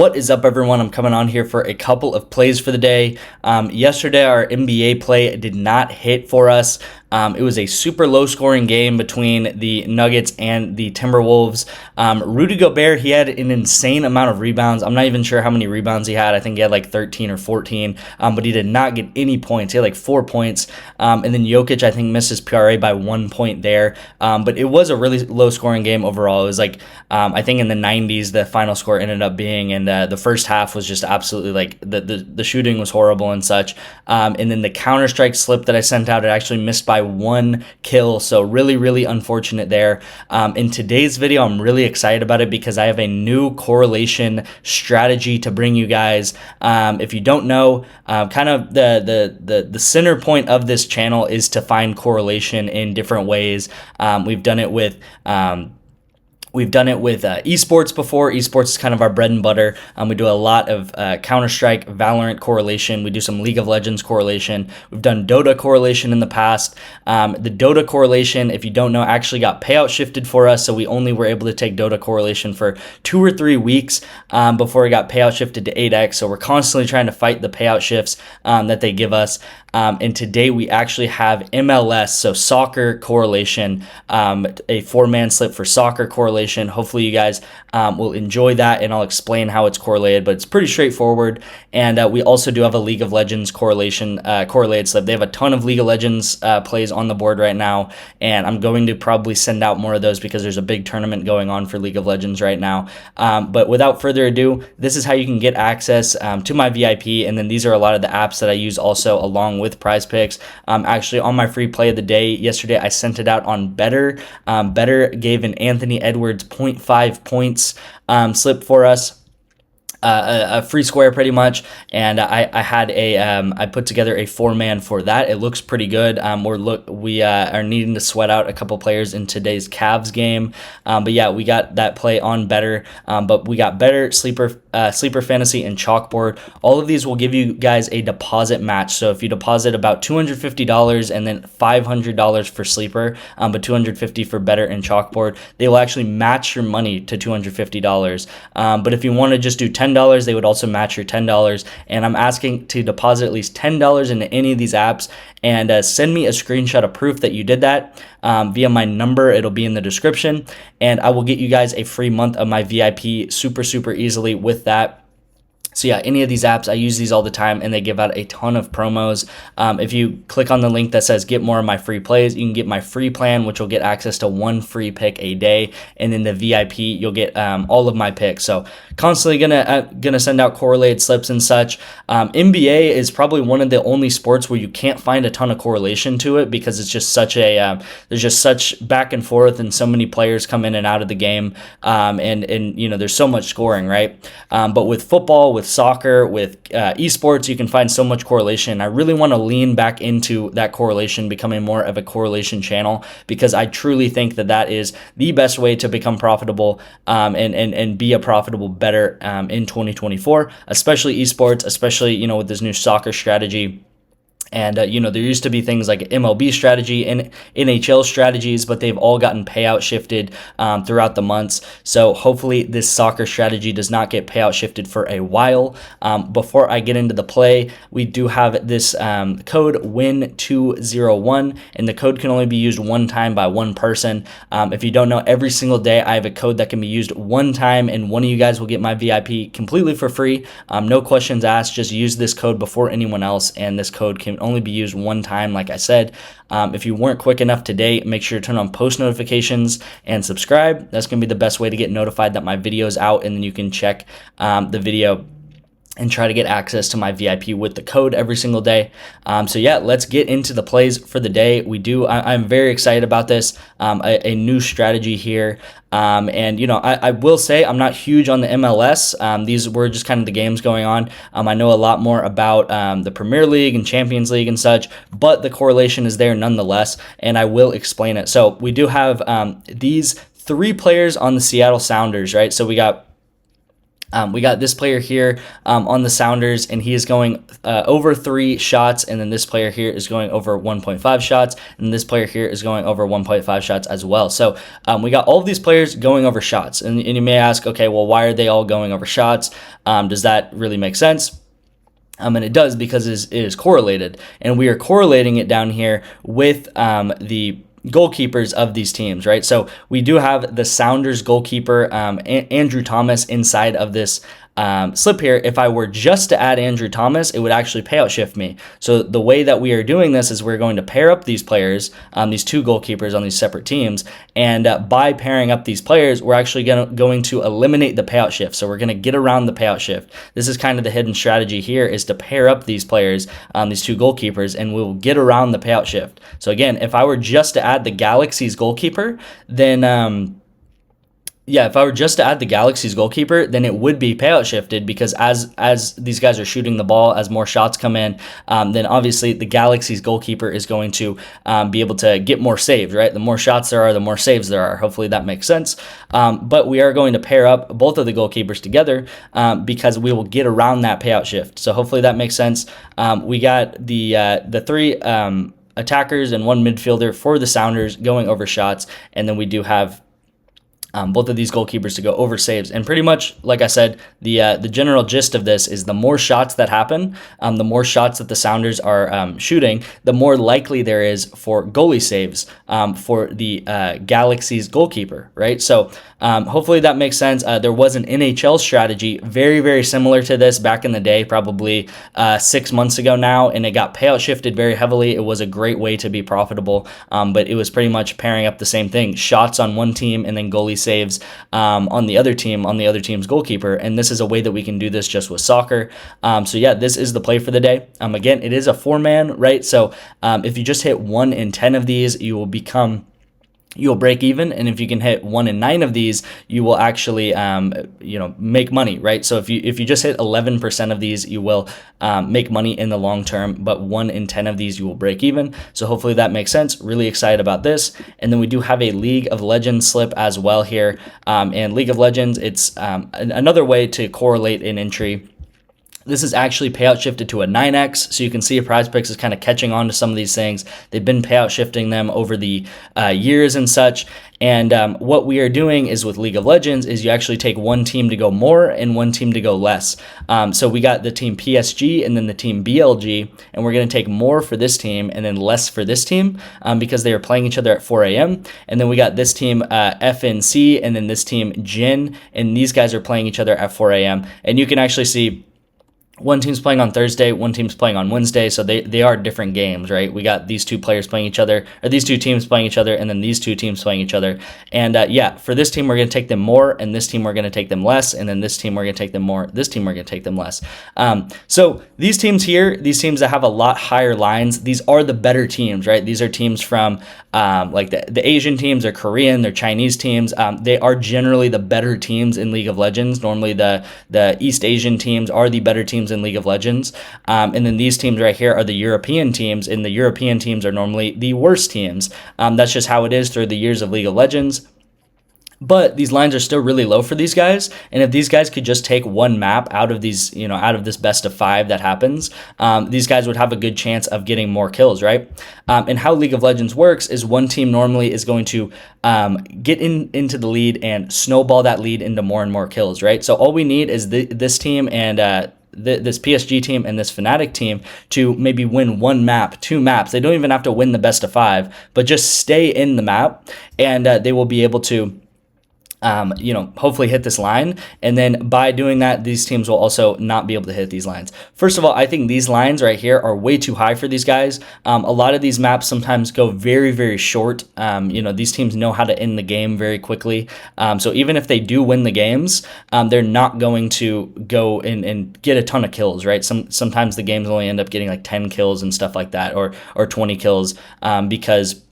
What is up, everyone? I'm coming on here for a couple of plays for the day. Yesterday, our NBA play did not hit for us. It was a super low-scoring game between the Nuggets and the Timberwolves. Rudy Gobert, he had an insane amount of rebounds. I'm not even sure how many rebounds he had. I think he had like 13 or 14, but he did not get any points. He had like 4 points. And then Jokic, I think, missed his PRA by 1 point there. But it was a really low-scoring game overall. It was like, I think in the 90s, the final score ended up being, and the first half was just absolutely like, the shooting was horrible and such. And then the Counter-Strike slip that I sent out, it actually missed by 1 kill, so really unfortunate there. In today's video, I'm really excited about it because I have a new correlation strategy to bring you guys. If you don't know, kind of the center point of this channel is to find correlation in different ways. We've done it with esports before. Esports is kind of our bread and butter. We do a lot of Counter-Strike, Valorant correlation. We do some League of Legends correlation. We've done Dota correlation in the past. The Dota correlation, if you don't know, actually got payout shifted for us, so we only were able to take Dota correlation for 2 or 3 weeks before it got payout shifted to 8x, so we're constantly trying to fight the payout shifts that they give us. And today we actually have MLS, so soccer correlation, a 4-man slip for soccer correlation. Hopefully you guys will enjoy that, and I'll explain how it's correlated, but it's pretty straightforward. And we also do have a League of Legends correlation correlated slip. They have a ton of League of Legends plays on the board right now, and I'm going to probably send out more of those because there's a big tournament going on for League of Legends right now. But without further ado, this is how you can get access to my VIP, and then these are a lot of the apps that I use also along with PrizePicks. Actually, on my free play of the day yesterday, I sent it out on Better. Better gave an Anthony Edwards 0.5 points slip for us. A free square pretty much, and I had I put together a 4-man for that. It looks pretty good. We are needing to sweat out a couple players in today's Cavs game, but yeah, we got that play on Better. But we got Better, Sleeper Fantasy, and Chalkboard. All of these will give you guys a deposit match. So if you deposit about $250 and then $500 for Sleeper, but $250 for Better and Chalkboard, they will actually match your money to $250. But if you want to just do $10, they would also match your $10. And I'm asking to deposit at least $10 into any of these apps, and send me a screenshot of proof that you did that via my number. It'll be in the description, and I will get you guys a free month of my VIP super easily with that. So yeah, any of these apps, I use these all the time, and they give out a ton of promos. If you click on the link that says get more of my free plays, you can get my free plan, which will get access to 1 free pick a day, and then the VIP, you'll get all of my picks. So constantly gonna send out correlated slips and such. NBA is probably one of the only sports where you can't find a ton of correlation to it because it's just such a there's just such back and forth, and so many players come in and out of the game, and you know, there's so much scoring, right? But with football, with soccer, with esports, you can find so much correlation. I really want to lean back into that correlation, becoming more of a correlation channel, because I truly think that that is the best way to become profitable and be a profitable better in 2024, especially esports, especially, you know, with this new soccer strategy. And, you know, there used to be things like MLB strategy and NHL strategies, but they've all gotten payout shifted throughout the months. So hopefully this soccer strategy does not get payout shifted for a while. Before I get into the play, we do have this code WIN201, and the code can only be used 1 time by 1 person. If you don't know, every single day I have a code that can be used 1 time, and one of you guys will get my VIP completely for free. No questions asked. Just use this code before anyone else, and this code can only be used 1 time, like I said. If you weren't quick enough today, make sure to turn on post notifications and subscribe. That's going to be the best way to get notified that my video is out, and then you can check the video and try to get access to my VIP with the code every single day. So yeah, let's get into the plays for the day. I'm very excited about this, a new strategy here. And you know, I will say I'm not huge on the MLS. These were just kind of the games going on. I know a lot more about the Premier League and Champions League and such, but the correlation is there nonetheless, and I will explain it. So we do have these 3 players on the Seattle Sounders, right? So we got We got this player here on the Sounders, and he is going over 3 shots, and then this player here is going over 1.5 shots, and this player here is going over 1.5 shots as well. So we got all of these players going over shots, and you may ask, okay, well, why are they all going over shots? Does that really make sense? And it does, because it is correlated, and we are correlating it down here with the goalkeepers of these teams, right? So we do have the Sounders goalkeeper, Andrew Thomas, inside of this slip here. If I were just to add Andrew Thomas, it would actually payout shift me. So the way that we are doing this is we're going to pair up these players, these 2 goalkeepers on these separate teams, and by pairing up these players, we're actually going to eliminate the payout shift. So we're going to get around the payout shift. This is kind of the hidden strategy here, is to pair up these players, these 2 goalkeepers, and we'll get around the payout shift. So again, if I were just to add the Galaxy's goalkeeper, then if I were just to add the Galaxy's goalkeeper, then it would be payout shifted, because as these guys are shooting the ball, as more shots come in, then obviously the Galaxy's goalkeeper is going to be able to get more saves, right? The more shots there are, the more saves there are. Hopefully that makes sense. But we are going to pair up both of the goalkeepers together because we will get around that payout shift. So hopefully that makes sense. We got the 3 attackers and 1 midfielder for the Sounders going over shots, and then we do have both of these goalkeepers to go over saves. And pretty much, like I said, the general gist of this is the more shots that happen, the more shots that the Sounders are shooting, the more likely there is for goalie saves for the Galaxy's goalkeeper, right? So hopefully that makes sense. There was an NHL strategy very, very similar to this back in the day, probably 6 months ago now, and it got payout shifted very heavily. It was a great way to be profitable, but it was pretty much pairing up the same thing: shots on one team and then goalie saves on the other team, on the other team's goalkeeper. And this is a way that we can do this just with soccer. So yeah, this is the play for the day. Again, it is a 4-man, right? So if you just hit 1 in 10 of these, you'll break even, and if you can hit 1 in 9 of these, you will actually make money, right? So if you just hit 11% of these, you will make money in the long term, but 1 in 10 of these you will break even. So hopefully that makes sense. Really excited about this. And then we do have a League of Legends slip as well here, and League of Legends, it's another way to correlate an entry. This is actually payout shifted to a 9x, so you can see PrizePicks is kind of catching on to some of these things. They've been payout shifting them over the years and such. And what we are doing is with League of Legends is you actually take one team to go more and one team to go less. So we got the team PSG and then the team BLG, and we're going to take more for this team and then less for this team because they are playing each other at 4 a.m. And then we got this team FNC and then this team Jin, and these guys are playing each other at 4 a.m. And you can actually see one team's playing on Thursday, one team's playing on Wednesday, so they are different games, right? We got these 2 players playing each other, or these 2 teams playing each other, and then these 2 teams playing each other. And for this team, we're going to take them more, and this team, we're going to take them less, and then this team, we're going to take them more, this team, we're going to take them less. So these teams here, these teams that have a lot higher lines, these are the better teams, right? These are teams from like the Asian teams, or Korean, they're Chinese teams. They are generally the better teams in League of Legends. Normally the East Asian teams are the better teams in League of Legends. And then these teams right here are the European teams, and the European teams are normally the worst teams. That's just how it is through the years of League of Legends. But these lines are still really low for these guys, and if these guys could just take one map out of these, out of this best of 5 that happens, these guys would have a good chance of getting more kills, right? And how League of Legends works is one team normally is going to get into the lead and snowball that lead into more and more kills, right? So all we need is this team and this PSG team and this Fnatic team to maybe win 1 map, 2 maps. They don't even have to win the best of 5, but just stay in the map, and they will be able to hopefully hit this line. And then by doing that, these teams will also not be able to hit these lines. First of all, I think these lines right here are way too high for these guys. A lot of these maps sometimes go very, very short. These teams know how to end the game very quickly. So even if they do win the games, they're not going to go and get a ton of kills, right? Sometimes the games only end up getting like 10 kills and stuff like that, or 20 kills, because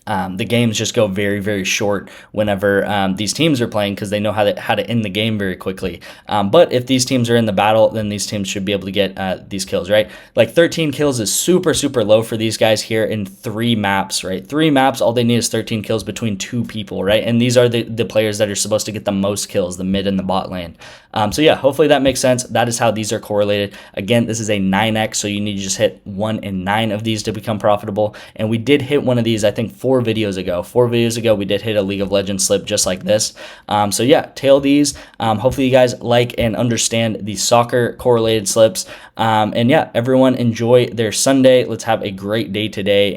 the games just go very, very short whenever these teams are playing, because they know how to end the game very quickly. But if these teams are in the battle, then these teams should be able to get these kills, right? Like 13 kills is super, super low for these guys here in 3 maps, right? 3 maps, all they need is 13 kills between 2 people, right? And these are the players that are supposed to get the most kills, the mid and the bot lane. So yeah, hopefully that makes sense. That is how these are correlated. Again, this is a 9x, so you need to just hit 1 in 9 of these to become profitable. And we did hit one of these, I think, 4 videos ago. 4 videos ago, we did hit a League of Legends slip just like this. So yeah, tail these. Hopefully you guys like and understand the soccer correlated slips. And yeah, everyone enjoy their Sunday. Let's have a great day today.